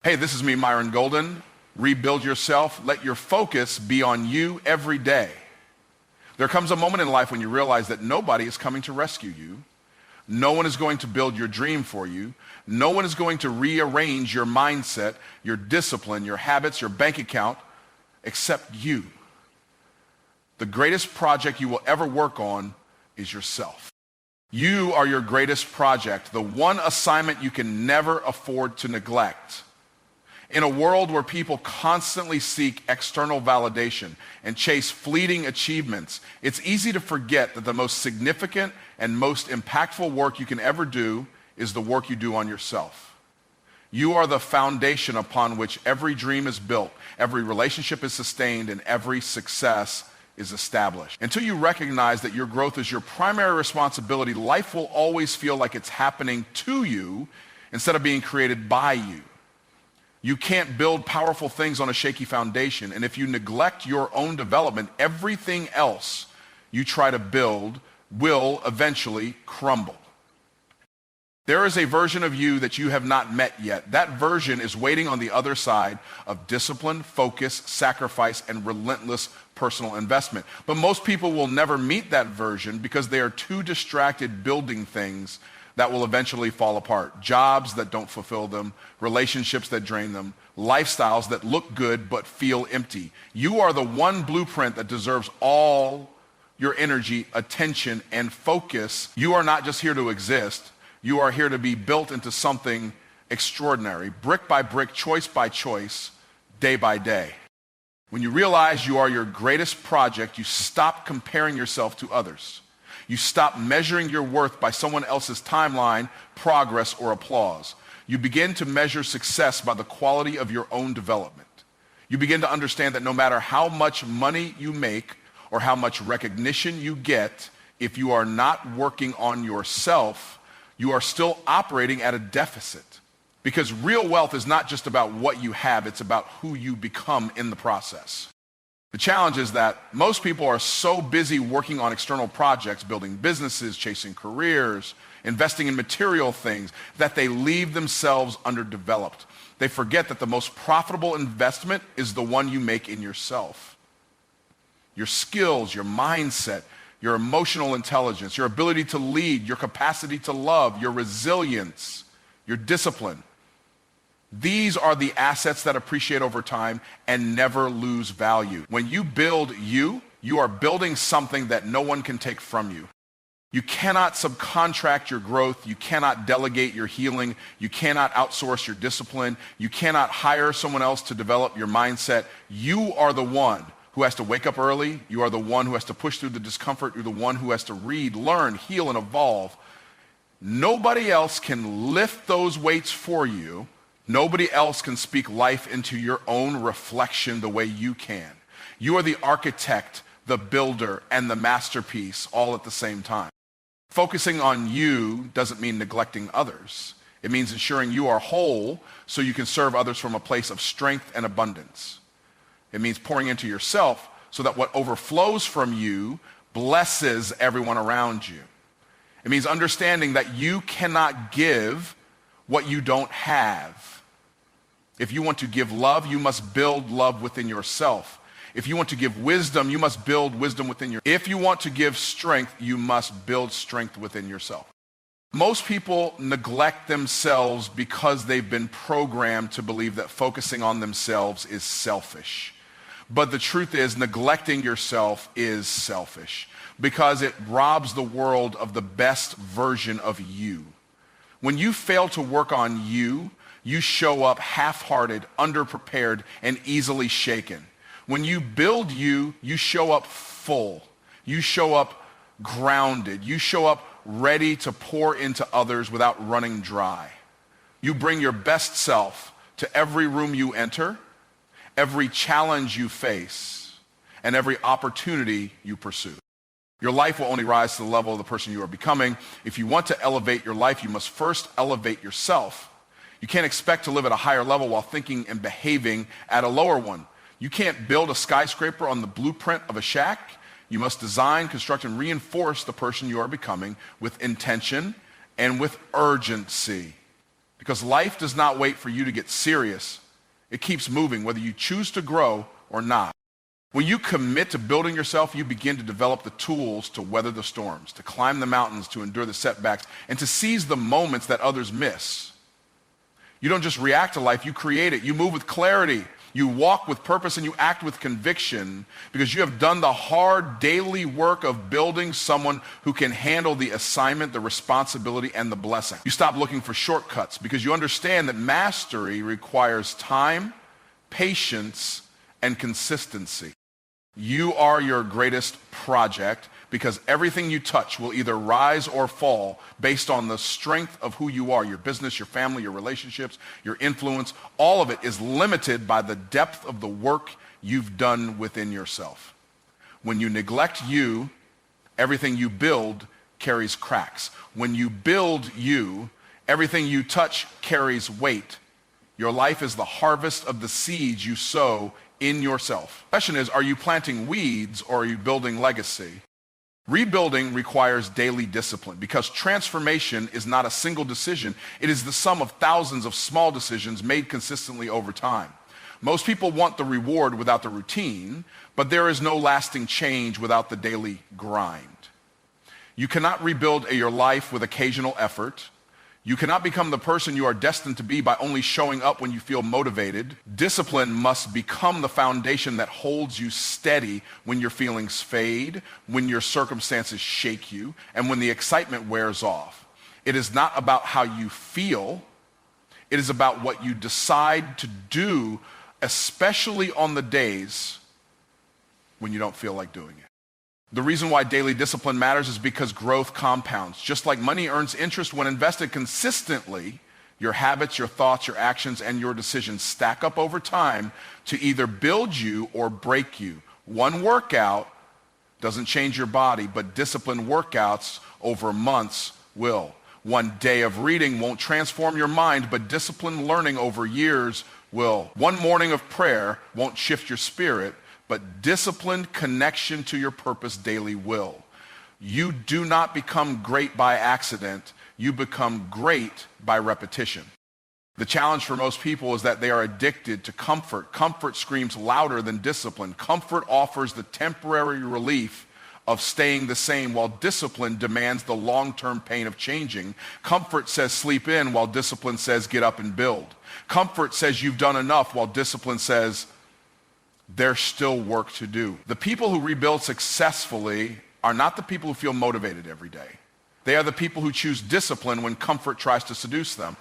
Hey, this is me, Myron Golden. Rebuild yourself. Let your focus be on you every day. There comes a moment in life when you realize that nobody is coming to rescue you. No one is going to build your dream for you. No one is going to rearrange your mindset, your discipline, your habits, your bank account, except you. The greatest project you will ever work on is yourself. You are your greatest project, the one assignment you can never afford to neglect. In a world where people constantly seek external validation and chase fleeting achievements, it's easy to forget that the most significant and most impactful work you can ever do is the work you do on yourself. You are the foundation upon which every dream is built, every relationship is sustained, and every success is established. Until you recognize that your growth is your primary responsibility, life will always feel like it's happening to you instead of being created by you. You can't build powerful things on a shaky foundation, and if you neglect your own development, everything else you try to build will eventually crumble. There is a version of you that you have not met yet. That version is waiting on the other side of discipline, focus, sacrifice, and relentless personal investment. But most people will never meet that version because they are too distracted building things that will eventually fall apart. Jobs that don't fulfill them, relationships that drain them, lifestyles that look good but feel empty. You are the one blueprint that deserves all your energy, attention, and focus. You are not just here to exist. You are here to be built into something extraordinary, brick by brick, choice by choice, day by day. When you realize you are your greatest project, you stop comparing yourself to others. You stop measuring your worth by someone else's timeline, progress, or applause. You begin to measure success by the quality of your own development. You begin to understand that no matter how much money you make or how much recognition you get, if you are not working on yourself, you are still operating at a deficit. Because real wealth is not just about what you have, it's about who you become in the process. The challenge is that most people are so busy working on external projects, building businesses, chasing careers, investing in material things, that they leave themselves underdeveloped. They forget that the most profitable investment is the one you make in yourself. Your skills, your mindset, your emotional intelligence, your ability to lead, your capacity to love, your resilience, your discipline. These are the assets that appreciate over time and never lose value. When you build you are building something that no one can take from you. You cannot subcontract your growth. You cannot delegate your healing. You cannot outsource your discipline. You cannot hire someone else to develop your mindset. You are the one who has to wake up early. You are the one who has to push through the discomfort. You're the one who has to read, learn, heal, and evolve. Nobody else can lift those weights for you. Nobody else can speak life into your own reflection the way you can. You are the architect, the builder, and the masterpiece all at the same time. Focusing on you doesn't mean neglecting others. It means ensuring you are whole so you can serve others from a place of strength and abundance. It means pouring into yourself so that what overflows from you blesses everyone around you. It means understanding that you cannot give what you don't have. If you want to give love, you must build love within yourself. If you want to give wisdom, you must build wisdom within yourself. If you want to give strength, you must build strength within yourself. Most people neglect themselves because they've been programmed to believe that focusing on themselves is selfish. But the truth is, neglecting yourself is selfish because it robs the world of the best version of you. When you fail to work on you, you show up half-hearted, underprepared, and easily shaken. When you build you, you show up full. You show up grounded. You show up ready to pour into others without running dry. You bring your best self to every room you enter, every challenge you face, and every opportunity you pursue. Your life will only rise to the level of the person you are becoming. If you want to elevate your life, you must first elevate yourself. You can't expect to live at a higher level while thinking and behaving at a lower one. You can't build a skyscraper on the blueprint of a shack. You must design, construct, and reinforce the person you are becoming with intention and with urgency. Because life does not wait for you to get serious. It keeps moving, whether you choose to grow or not. When you commit to building yourself, you begin to develop the tools to weather the storms, to climb the mountains, to endure the setbacks, and to seize the moments that others miss. You don't just react to life, you create it. You move with clarity. You walk with purpose and you act with conviction because you have done the hard daily work of building someone who can handle the assignment, the responsibility, and the blessing. You stop looking for shortcuts because you understand that mastery requires time, patience, and consistency. You are your greatest project because everything you touch will either rise or fall based on the strength of who you are. Your business, your family, your relationships, your influence, all of it is limited by the depth of the work you've done within yourself. When you neglect you, everything you build carries cracks. When you build you, everything you touch carries weight. Your life is the harvest of the seeds you sow in yourself. The question is, are you planting weeds or are you building legacy? Rebuilding requires daily discipline because transformation is not a single decision. It is the sum of thousands of small decisions made consistently over time. Most people want the reward without the routine, but there is no lasting change without the daily grind. You cannot rebuild your life with occasional effort. You cannot become the person you are destined to be by only showing up when you feel motivated. Discipline must become the foundation that holds you steady when your feelings fade, when your circumstances shake you, and when the excitement wears off. It is not about how you feel. It is about what you decide to do, especially on the days when you don't feel like doing it. The reason why daily discipline matters is because growth compounds. Just like money earns interest when invested consistently, your habits, your thoughts, your actions, and your decisions stack up over time to either build you or break you. One workout doesn't change your body, but disciplined workouts over months will. One day of reading won't transform your mind, but disciplined learning over years will. One morning of prayer won't shift your spirit, but disciplined connection to your purpose daily will. You do not become great by accident. You become great by repetition. The challenge for most people is that they are addicted to comfort. Comfort screams louder than discipline. Comfort offers the temporary relief of staying the same, while discipline demands the long-term pain of changing. Comfort says sleep in, while discipline says get up and build. Comfort says you've done enough, while discipline says there's still work to do. The people who rebuild successfully are not the people who feel motivated every day. They are the people who choose discipline when comfort tries to seduce them.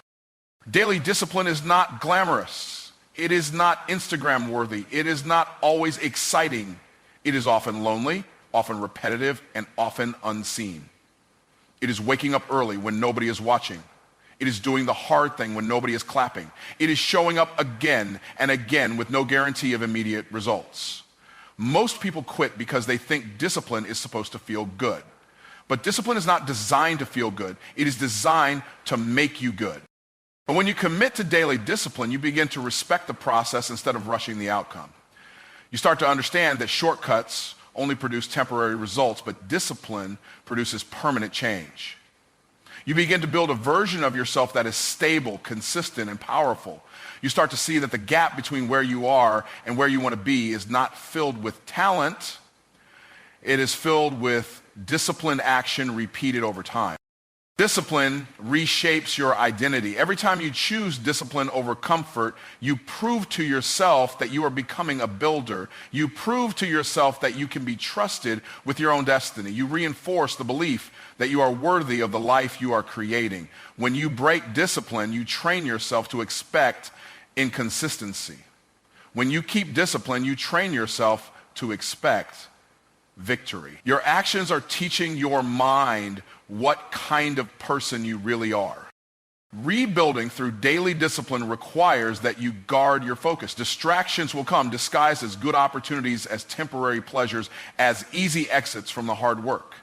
Daily discipline is not glamorous. It is not Instagram worthy. It is not always exciting. It is often lonely, often repetitive, and often unseen. It is waking up early when nobody is watching. It is doing the hard thing when nobody is clapping. It is showing up again and again with no guarantee of immediate results. Most people quit because they think discipline is supposed to feel good. But discipline is not designed to feel good. It is designed to make you good. But when you commit to daily discipline, you begin to respect the process instead of rushing the outcome. You start to understand that shortcuts only produce temporary results, but discipline produces permanent change. You begin to build a version of yourself that is stable, consistent, and powerful. You start to see that the gap between where you are and where you want to be is not filled with talent. It is filled with disciplined action repeated over time. Discipline reshapes your identity. Every time you choose discipline over comfort, you prove to yourself that you are becoming a builder. You prove to yourself that you can be trusted with your own destiny. You reinforce the belief that you are worthy of the life you are creating. When you break discipline, you train yourself to expect inconsistency. When you keep discipline, you train yourself to expect victory. Your actions are teaching your mind what kind of person you really are. Rebuilding through daily discipline requires that you guard your focus. Distractions will come disguised as good opportunities, as temporary pleasures, as easy exits from the hard work.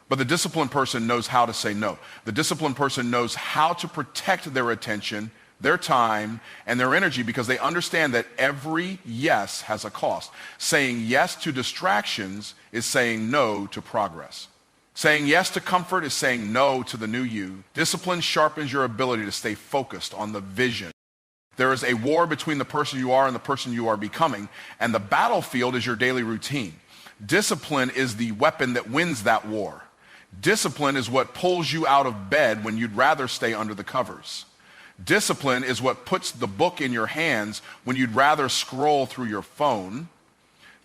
But the disciplined person knows how to say no. The disciplined person knows how to protect their attention, their time, and their energy because they understand that every yes has a cost. Saying yes to distractions is saying no to progress. Saying yes to comfort is saying no to the new you. Discipline sharpens your ability to stay focused on the vision. There is a war between the person you are and the person you are becoming, and the battlefield is your daily routine. Discipline is the weapon that wins that war. Discipline is what pulls you out of bed when you'd rather stay under the covers. Discipline is what puts the book in your hands when you'd rather scroll through your phone.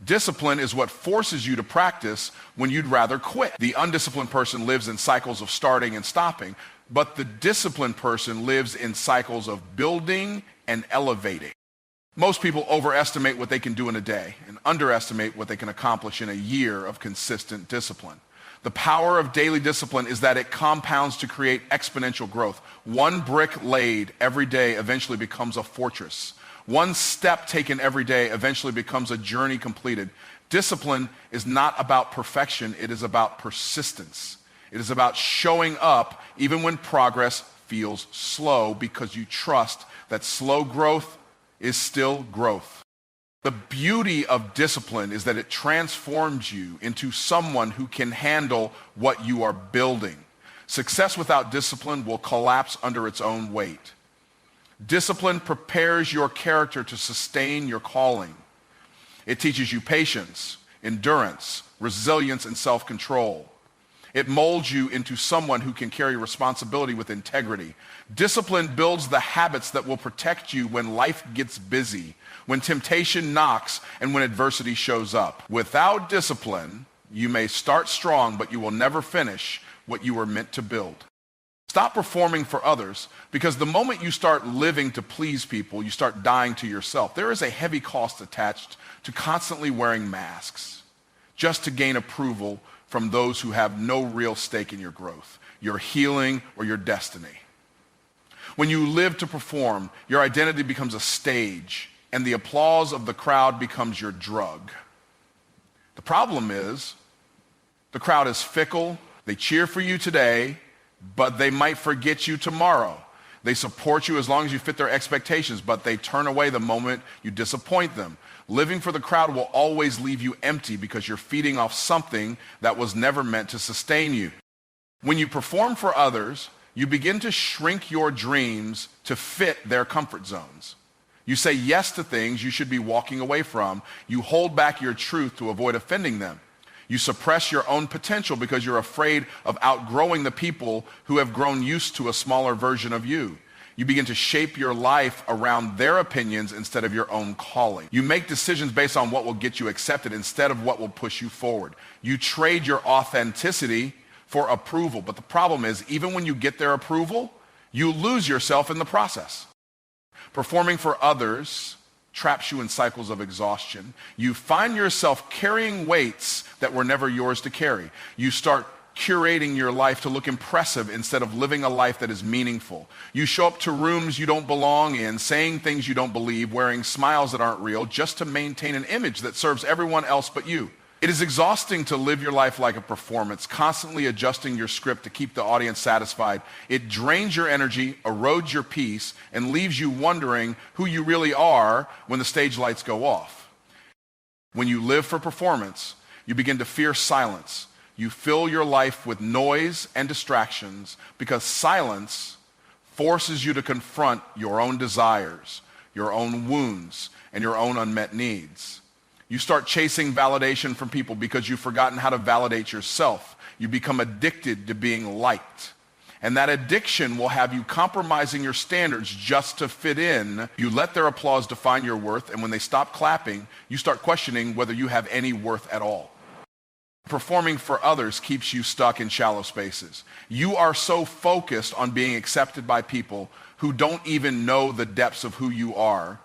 Discipline is what forces you to practice when you'd rather quit. The undisciplined person lives in cycles of starting and stopping, but the disciplined person lives in cycles of building and elevating. Most people overestimate what they can do in a day and underestimate what they can accomplish in a year of consistent discipline. The power of daily discipline is that it compounds to create exponential growth. One brick laid every day eventually becomes a fortress. One step taken every day eventually becomes a journey completed. Discipline is not about perfection, it is about persistence. It is about showing up even when progress feels slow, because you trust that slow growth is still growth. The beauty of discipline is that it transforms you into someone who can handle what you are building. Success without discipline will collapse under its own weight. Discipline prepares your character to sustain your calling. It teaches you patience, endurance, resilience, and self-control. It molds you into someone who can carry responsibility with integrity. Discipline builds the habits that will protect you when life gets busy, when temptation knocks, and when adversity shows up. Without discipline, you may start strong, but you will never finish what you were meant to build. Stop performing for others, because the moment you start living to please people, you start dying to yourself. There is a heavy cost attached to constantly wearing masks just to gain approval from those who have no real stake in your growth, your healing, or your destiny. When you live to perform, your identity becomes a stage, and the applause of the crowd becomes your drug. The problem is, the crowd is fickle. They cheer for you today, but they might forget you tomorrow. They support you as long as you fit their expectations, but they turn away the moment you disappoint them. Living for the crowd will always leave you empty because you're feeding off something that was never meant to sustain you. When you perform for others, you begin to shrink your dreams to fit their comfort zones. You say yes to things you should be walking away from. You hold back your truth to avoid offending them. You suppress your own potential because you're afraid of outgrowing the people who have grown used to a smaller version of you. You begin to shape your life around their opinions instead of your own calling. You make decisions based on what will get you accepted instead of what will push you forward. You trade your authenticity for approval. But the problem is, even when you get their approval, you lose yourself in the process. Performing for others traps you in cycles of exhaustion. You find yourself carrying weights that were never yours to carry. You start curating your life to look impressive instead of living a life that is meaningful. You show up to rooms you don't belong in, saying things you don't believe, wearing smiles that aren't real, just to maintain an image that serves everyone else but you. It is exhausting to live your life like a performance, constantly adjusting your script to keep the audience satisfied. It drains your energy, erodes your peace, and leaves you wondering who you really are when the stage lights go off. When you live for performance, you begin to fear silence. You fill your life with noise and distractions because silence forces you to confront your own desires, your own wounds, and your own unmet needs. You start chasing validation from people because you've forgotten how to validate yourself. You become addicted to being liked. And that addiction will have you compromising your standards just to fit in. You let their applause define your worth, and when they stop clapping, you start questioning whether you have any worth at all. Performing for others keeps you stuck in shallow spaces. You are so focused on being accepted by people who don't even know the depths of who you are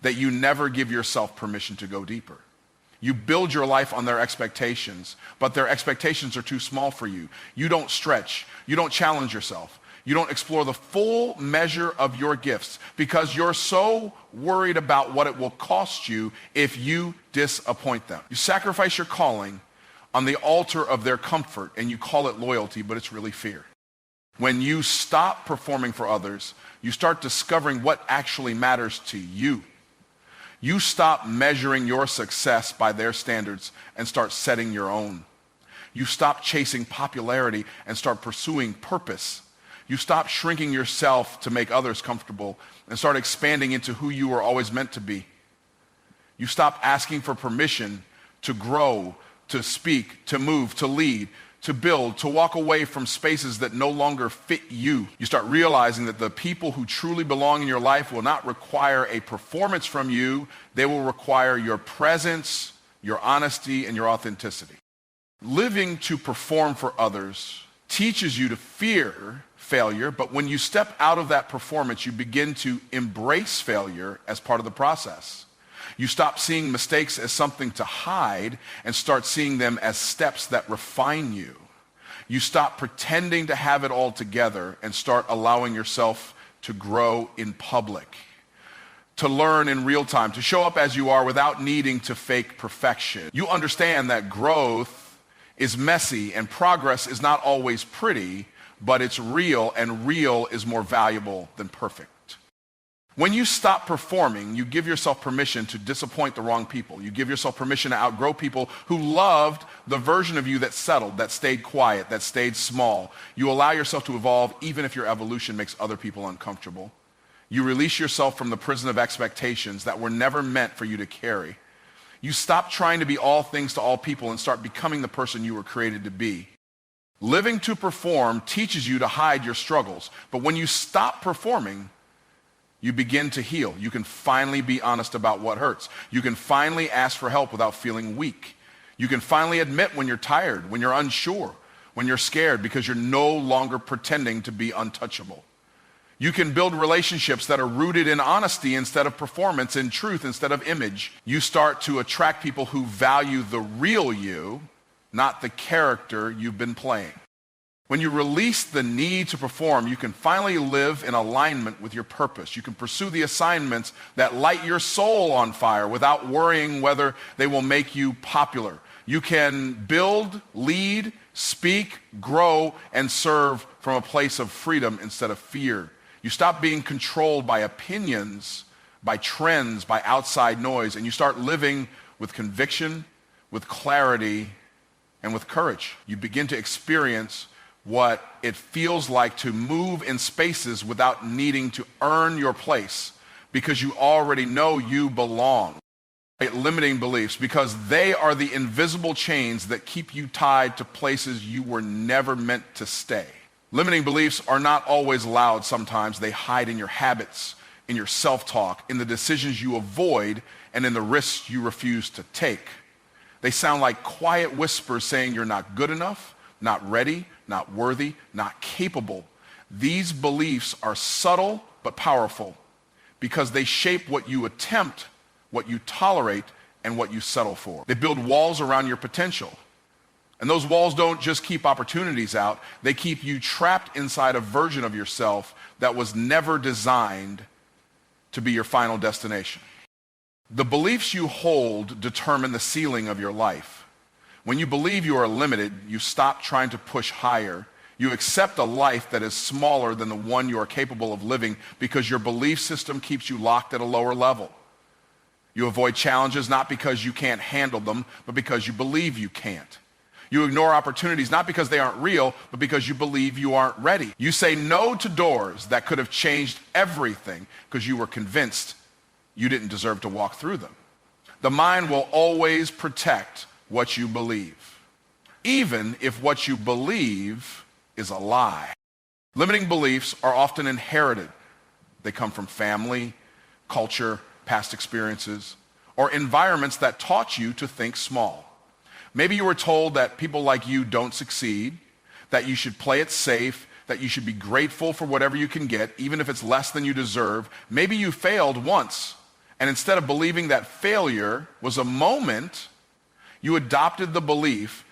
that you never give yourself permission to go deeper. You build your life on their expectations, but their expectations are too small for you. You don't stretch. You don't challenge yourself. You don't explore the full measure of your gifts because you're so worried about what it will cost you if you disappoint them. You sacrifice your calling on the altar of their comfort, and you call it loyalty, but it's really fear. When you stop performing for others, you start discovering what actually matters to you. You stop measuring your success by their standards and start setting your own. You stop chasing popularity and start pursuing purpose. You stop shrinking yourself to make others comfortable and start expanding into who you were always meant to be. You stop asking for permission to grow, to speak, to move, to lead, to build, to walk away from spaces that no longer fit you. You start realizing that the people who truly belong in your life will not require a performance from you. They will require your presence, your honesty, and your authenticity. Living to perform for others teaches you to fear failure, but when you step out of that performance, you begin to embrace failure as part of the process. You stop seeing mistakes as something to hide and start seeing them as steps that refine you. You stop pretending to have it all together and start allowing yourself to grow in public, to learn in real time, to show up as you are without needing to fake perfection. You understand that growth is messy and progress is not always pretty, but it's real, and real is more valuable than perfect. When you stop performing, you give yourself permission to disappoint the wrong people. You give yourself permission to outgrow people who loved the version of you that settled, that stayed quiet, that stayed small. You allow yourself to evolve even if your evolution makes other people uncomfortable. You release yourself from the prison of expectations that were never meant for you to carry. You stop trying to be all things to all people and start becoming the person you were created to be. Living to perform teaches you to hide your struggles, but when you stop performing, you begin to heal. You can finally be honest about what hurts. You can finally ask for help without feeling weak. You can finally admit when you're tired, when you're unsure, when you're scared, because you're no longer pretending to be untouchable. You can build relationships that are rooted in honesty instead of performance, in truth instead of image. You start to attract people who value the real you, not the character you've been playing. When you release the need to perform, you can finally live in alignment with your purpose. You can pursue the assignments that light your soul on fire without worrying whether they will make you popular. You can build, lead, speak, grow, and serve from a place of freedom instead of fear. You stop being controlled by opinions, by trends, by outside noise, and you start living with conviction, with clarity, and with courage. You begin to experience what it feels like to move in spaces without needing to earn your place because you already know you belong. Limiting beliefs, because they are the invisible chains that keep you tied to places you were never meant to stay. Limiting beliefs are not always loud sometimes. They hide in your habits, in your self-talk, in the decisions you avoid, and in the risks you refuse to take. They sound like quiet whispers saying you're not good enough, not ready, not worthy, not capable. These beliefs are subtle but powerful because they shape what you attempt, what you tolerate, and what you settle for. They build walls around your potential. And those walls don't just keep opportunities out, they keep you trapped inside a version of yourself that was never designed to be your final destination. The beliefs you hold determine the ceiling of your life. When you believe you are limited, you stop trying to push higher. You accept a life that is smaller than the one you are capable of living because your belief system keeps you locked at a lower level. You avoid challenges not because you can't handle them, but because you believe you can't. You ignore opportunities not because they aren't real, but because you believe you aren't ready. You say no to doors that could have changed everything because you were convinced you didn't deserve to walk through them. The mind will always protect what you believe, even if what you believe is a lie. Limiting beliefs are often inherited. They come from family, culture, past experiences, or environments that taught you to think small. Maybe you were told that people like you don't succeed, that you should play it safe, that you should be grateful for whatever you can get, even if it's less than you deserve. Maybe you failed once, and instead of believing that failure was a moment, you adopted the belief